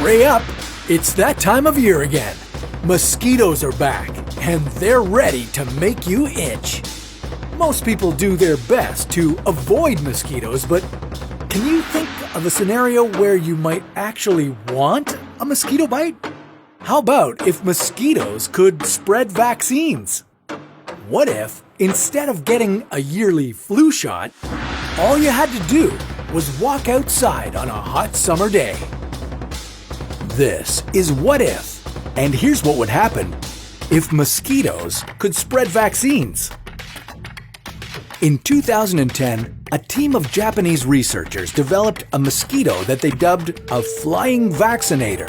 Spray up! It's that time of year again. Mosquitoes are back, and they're ready to make you itch. Most people do their best to avoid mosquitoes, but can you think of a scenario where you might actually want a mosquito bite? How about if mosquitoes could spread vaccines? What if, instead of getting a yearly flu shot, all you had to do was walk outside on a hot summer day? This is What If, and here's what would happen if mosquitoes could spread vaccines. In 2010, a team of Japanese researchers developed a mosquito that they dubbed a flying vaccinator.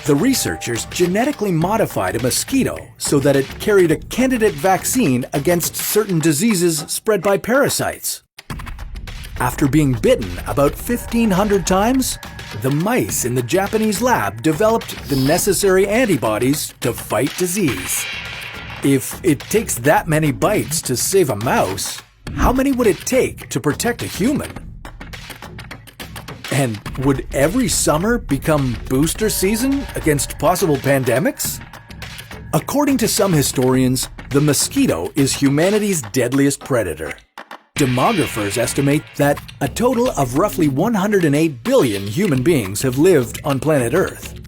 The researchers genetically modified a mosquito so that it carried a candidate vaccine against certain diseases spread by parasites. After being bitten about 1,500 times, the mice in the Japanese lab developed the necessary antibodies to fight disease. If it takes that many bites to save a mouse, how many would it take to protect a human? And would every summer become booster season against possible pandemics? According to some historians, the mosquito is humanity's deadliest predator. Demographers estimate that a total of roughly 108 billion human beings have lived on planet Earth.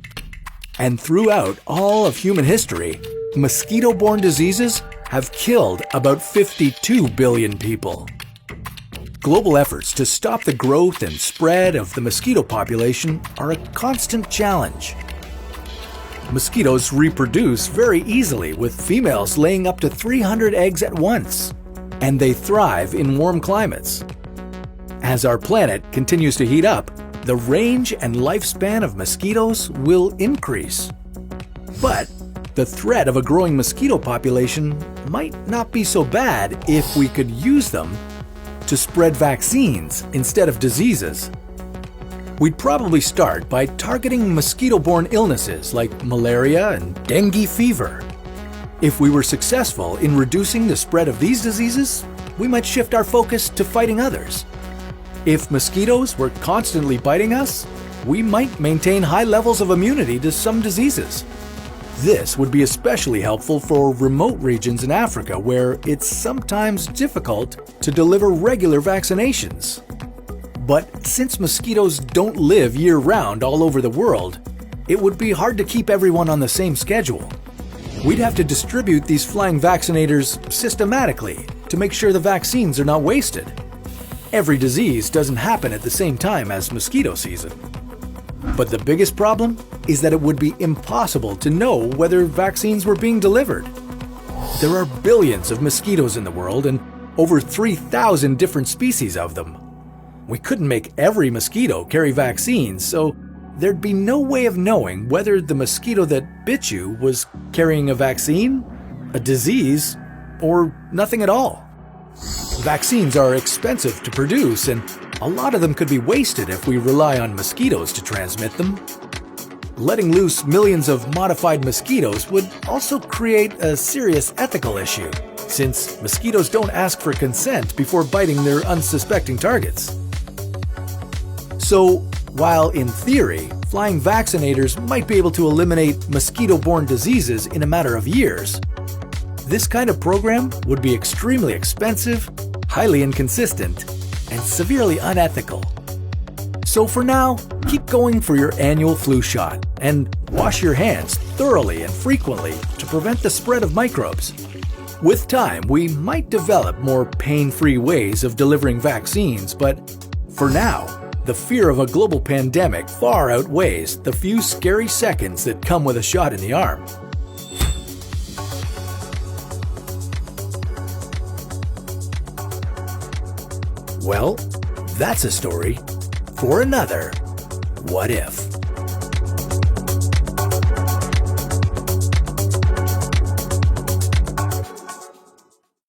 And throughout all of human history, mosquito-borne diseases have killed about 52 billion people. Global efforts to stop the growth and spread of the mosquito population are a constant challenge. Mosquitoes reproduce very easily, with females laying up to 300 eggs at once, and they thrive in warm climates. As our planet continues to heat up, the range and lifespan of mosquitoes will increase. But the threat of a growing mosquito population might not be so bad if we could use them to spread vaccines instead of diseases. We'd probably start by targeting mosquito-borne illnesses like malaria and dengue fever. If we were successful in reducing the spread of these diseases, we might shift our focus to fighting others. If mosquitoes were constantly biting us, we might maintain high levels of immunity to some diseases. This would be especially helpful for remote regions in Africa where it's sometimes difficult to deliver regular vaccinations. But since mosquitoes don't live year-round all over the world, it would be hard to keep everyone on the same schedule. We'd have to distribute these flying vaccinators systematically to make sure the vaccines are not wasted. Every disease doesn't happen at the same time as mosquito season. But the biggest problem is that it would be impossible to know whether vaccines were being delivered. There are billions of mosquitoes in the world and over 3,000 different species of them. We couldn't make every mosquito carry vaccines, so there'd be no way of knowing whether the mosquito that bit you was carrying a vaccine, a disease, or nothing at all. Vaccines are expensive to produce, and a lot of them could be wasted if we rely on mosquitoes to transmit them. Letting loose millions of modified mosquitoes would also create a serious ethical issue, since mosquitoes don't ask for consent before biting their unsuspecting targets. So, while in theory, flying vaccinators might be able to eliminate mosquito-borne diseases in a matter of years, this kind of program would be extremely expensive, highly inconsistent, and severely unethical. So for now, keep going for your annual flu shot and wash your hands thoroughly and frequently to prevent the spread of microbes. With time, we might develop more pain-free ways of delivering vaccines, but for now, the fear of a global pandemic far outweighs the few scary seconds that come with a shot in the arm. Well, that's a story for another What If.